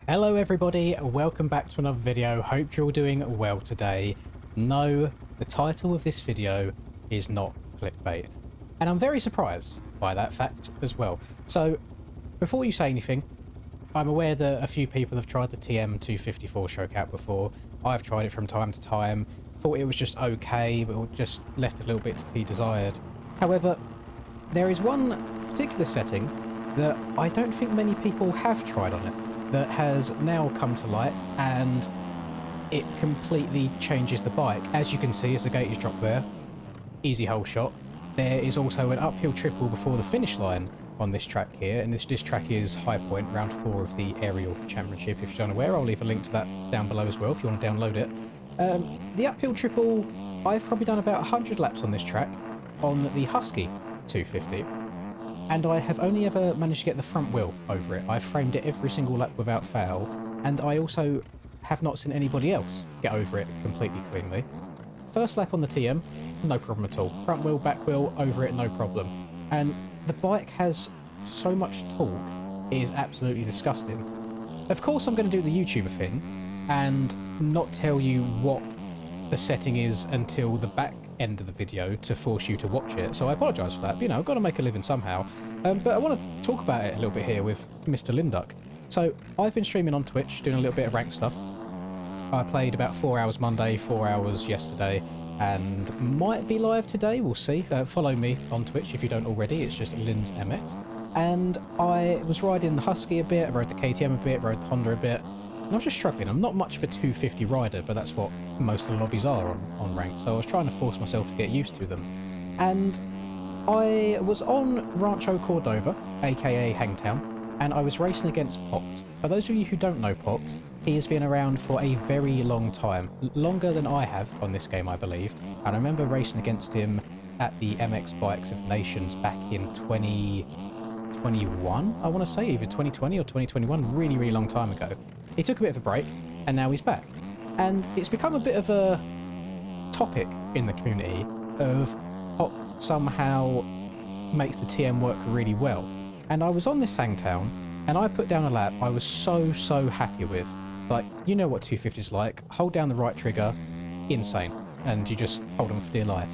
Hello everybody, welcome back to another video. Hope you're all doing well today. No, the title of this video is not clickbait. And I'm very surprised by that fact as well. So, before you say anything, I'm aware that a few people have tried the TM254 stroke out before. I've tried it from time to time, thought it was just okay, but just left a little bit to be desired. However, there is one particular setting that I don't think many people have tried on it, that has now come to light, and it completely changes the bike. As you can see, as the gate is dropped there, easy hole shot. There is also an uphill triple before the finish line on this track here, and this track is High Point, round 4 of the Aerial Championship. If you're unaware, I'll leave a link to that down below as well if you want to download it. The uphill triple, I've probably done about 100 laps on this track on the Husky 250. And I have only ever managed to get the front wheel over it. I've framed it every single lap without fail, and I also have not seen anybody else get over it completely cleanly. First lap on the TM, no problem at all. Front wheel, back wheel, over it, no problem. And the bike has so much torque, it is absolutely disgusting. Of course I'm going to do the YouTuber thing, and not tell you what the setting is until the back end of the video to force you to watch it, so I apologise for that, but, you know, I've got to make a living somehow. But I want to talk about it a little bit here with Mr. Linduck. So I've been streaming on Twitch, doing a little bit of ranked stuff. I played about 4 hours Monday, 4 hours yesterday, and might be live today, we'll see. Follow me on Twitch if you don't already, it's just Linz MX. And I was riding the Husky a bit, I rode the KTM a bit, rode the Honda a bit, and I was just struggling. I'm not much of a 250 rider, but that's what most of the lobbies are on ranked, so I was trying to force myself to get used to them. And I was on Rancho Cordova, aka Hangtown, and I was racing against Poct. For those of you who don't know Poct, he has been around for a very long time, longer than I have on this game, I believe. And I remember racing against him at the MX Bikes of Nations back in 2021, I want to say, either 2020 or 2021, really, really long time ago. He took a bit of a break, and now he's back. And it's become a bit of a topic in the community of Poct somehow makes the TM work really well. And I was on this Hangtown, and I put down a lap I was so happy with. Like, you know what 250's like. Hold down the right trigger, insane. And you just hold on for dear life.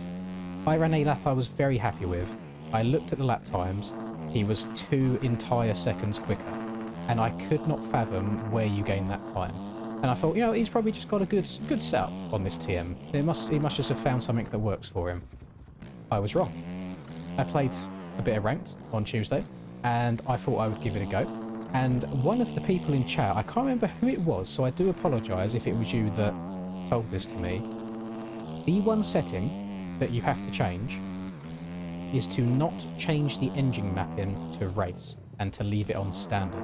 I ran a lap I was very happy with. I looked at the lap times. He was 2 entire seconds quicker. And I could not fathom where you gained that time. And I thought, you know, he's probably just got a good setup on this TM. He must just have found something that works for him. I was wrong. I played a bit of ranked on Tuesday, and I thought I would give it a go. And one of the people in chat, I can't remember who it was, so I do apologise if it was you that told this to me. The one setting that you have to change is to not change the engine mapping to race and to leave it on standard.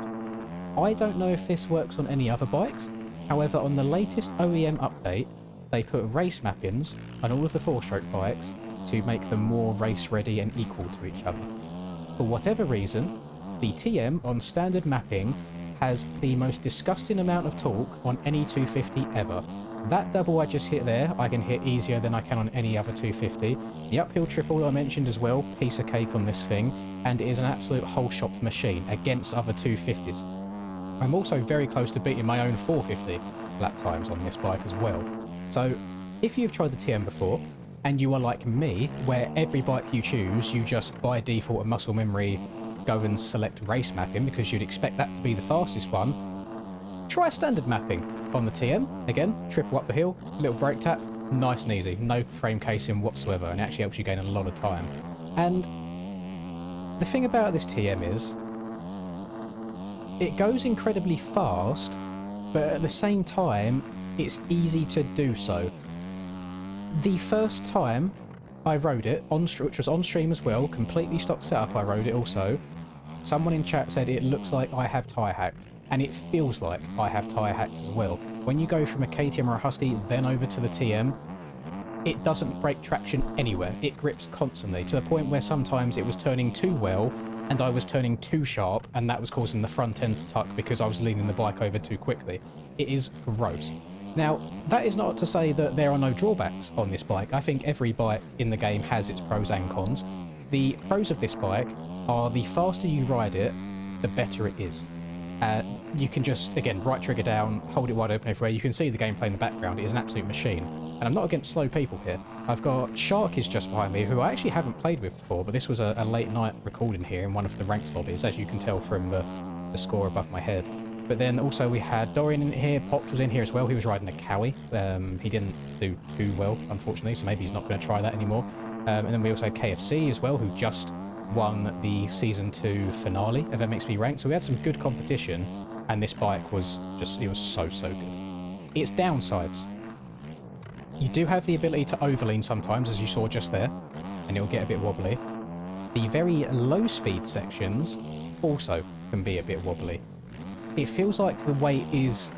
I don't know if this works on any other bikes, however on the latest OEM update they put race mappings on all of the 4-stroke bikes to make them more race ready and equal to each other. For whatever reason, the TM on standard mapping has the most disgusting amount of torque on any 250 ever. That double I just hit there, I can hit easier than I can on any other 250. The uphill triple I mentioned as well, piece of cake on this thing, and it is an absolute hole-shot machine against other 250s. I'm also very close to beating my own 450 lap times on this bike as well. So, if you've tried the TM before, and you are like me, where every bike you choose, you just by default and muscle memory go and select race mapping because you'd expect that to be the fastest one, try standard mapping on the TM. Again, triple up the hill, little brake tap, nice and easy, no frame casing whatsoever, and it actually helps you gain a lot of time. And the thing about this TM is, it goes incredibly fast, but at the same time, it's easy to do so. The first time I rode it, which was on stream as well, completely stock setup I rode it also, someone in chat said it looks like I have tyre hacked, and it feels like I have tyre hacks as well. When you go from a KTM or a Husky, then over to the TM, it doesn't break traction anywhere. It grips constantly, to the point where sometimes it was turning too well, and I was turning too sharp, and that was causing the front end to tuck because I was leaning the bike over too quickly. It is gross. Now, that is not to say that there are no drawbacks on this bike. I think every bike in the game has its pros and cons. The pros of this bike are the faster you ride it, the better it is. You can just, again, right trigger down, hold it wide open everywhere. You can see the gameplay in the background. It is an absolute machine. And I'm not against slow people here. I've got Shark is just behind me, who I actually haven't played with before, but this was a late night recording here in one of the ranked lobbies, as you can tell from the score above my head. But then also we had Dorian in here, Popped was in here as well. He was riding a Cowie. He didn't do too well, unfortunately, so maybe he's not going to try that anymore. And then we also had KFC as well, who just won the Season 2 finale of MXP Ranked. So we had some good competition, and this bike was just, it was so good. Its downsides. You do have the ability to overlean sometimes, as you saw just there, and it'll get a bit wobbly. The very low speed sections also can be a bit wobbly. It feels like the weight is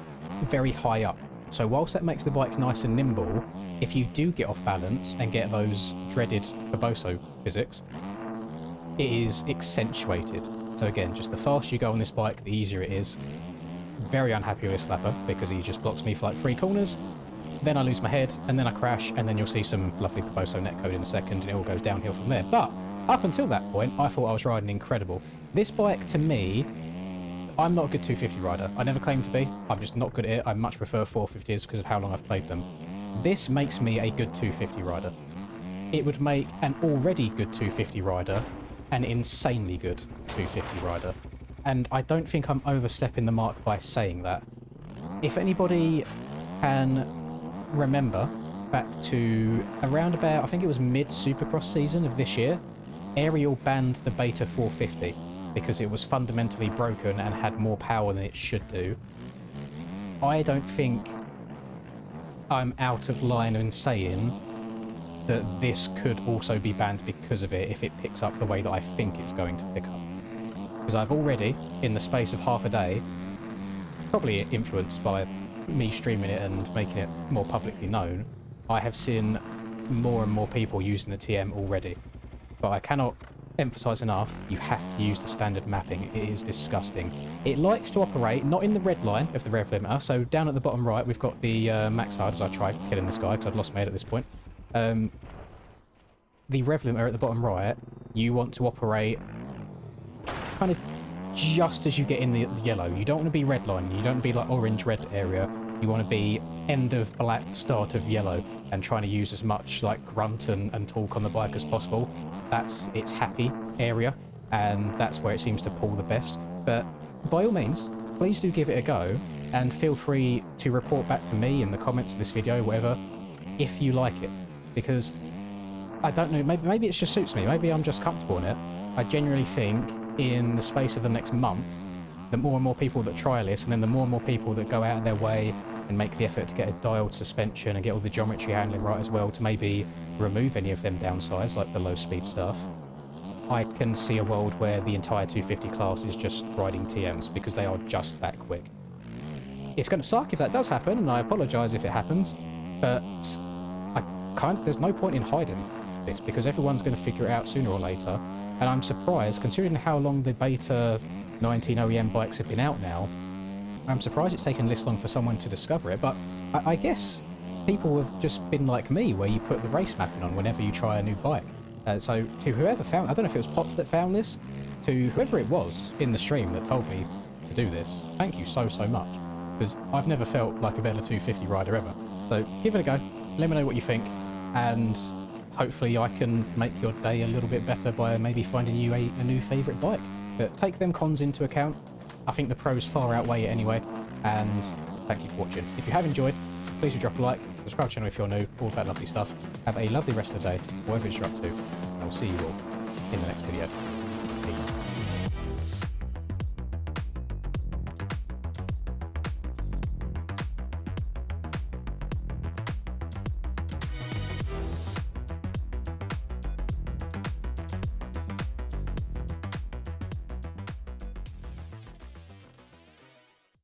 very high up. So whilst that makes the bike nice and nimble, if you do get off balance and get those dreaded Barbosso physics, it is accentuated. So again, just the faster you go on this bike, the easier it is. Very unhappy with Slapper because he just blocks me for like 3 corners. Then I lose my head, and then I crash, and then you'll see some lovely Barbosso netcode in a second, and it all goes downhill from there. But up until that point, I thought I was riding incredible. This bike, to me, I'm not a good 250 rider. I never claimed to be. I'm just not good at it. I much prefer 450s because of how long I've played them. This makes me a good 250 rider. It would make an already good 250 rider an insanely good 250 rider. And I don't think I'm overstepping the mark by saying that. If anybody can remember back to around about, I think it was mid-Supercross season of this year, Ariel banned the Beta 450 because it was fundamentally broken and had more power than it should do. I don't think I'm out of line in saying that this could also be banned because of it if it picks up the way that I think it's going to pick up. Because I've already, in the space of half a day, probably influenced by me streaming it and making it more publicly known, I have seen more and more people using the TM already. But I cannot emphasize enough, you have to use the standard mapping. It is disgusting. It likes to operate not in the red line of the rev limiter, so down at the bottom right we've got the max hard as I try killing this guy because I'd lost my head at this point. The rev limiter at the bottom right, you want to operate kind of just as you get in the yellow. You don't want to be red line, you don't want to be like orange red area. You want to be end of black, start of yellow, and trying to use as much like grunt and torque on the bike as possible. That's its happy area, and that's where it seems to pull the best. But by all means, please do give it a go, and feel free to report back to me in the comments of this video, whatever, if you like it. Because I don't know, maybe it just suits me, maybe I'm just comfortable in it. I genuinely think in the space of the next month, the more and more people that trial this, and then the more and more people that go out of their way and make the effort to get a dialed suspension and get all the geometry handling right as well to maybe remove any of them downsides like the low speed stuff, I can see a world where the entire 250 class is just riding TMs because they are just that quick. It's going to suck if that does happen, and I apologise if it happens, but there's no point in hiding this because everyone's going to figure it out sooner or later. And I'm surprised, considering how long the Beta 19 OEM bikes have been out now, I'm surprised it's taken this long for someone to discover it. But I guess people have just been like me, where you put the race mapping on whenever you try a new bike. So to whoever found, I don't know if it was Pops that found this, to whoever it was in the stream that told me to do this, thank you so much. Because I've never felt like a better 250 rider ever. So give it a go, let me know what you think, and hopefully I can make your day a little bit better by maybe finding you a new favourite bike. But take them cons into account. I think the pros far outweigh it anyway. And thank you for watching. If you have enjoyed, please do drop a like, subscribe to the channel if you're new, all of that lovely stuff. Have a lovely rest of the day, whatever it is you're up to. And I'll see you all in the next video. Peace.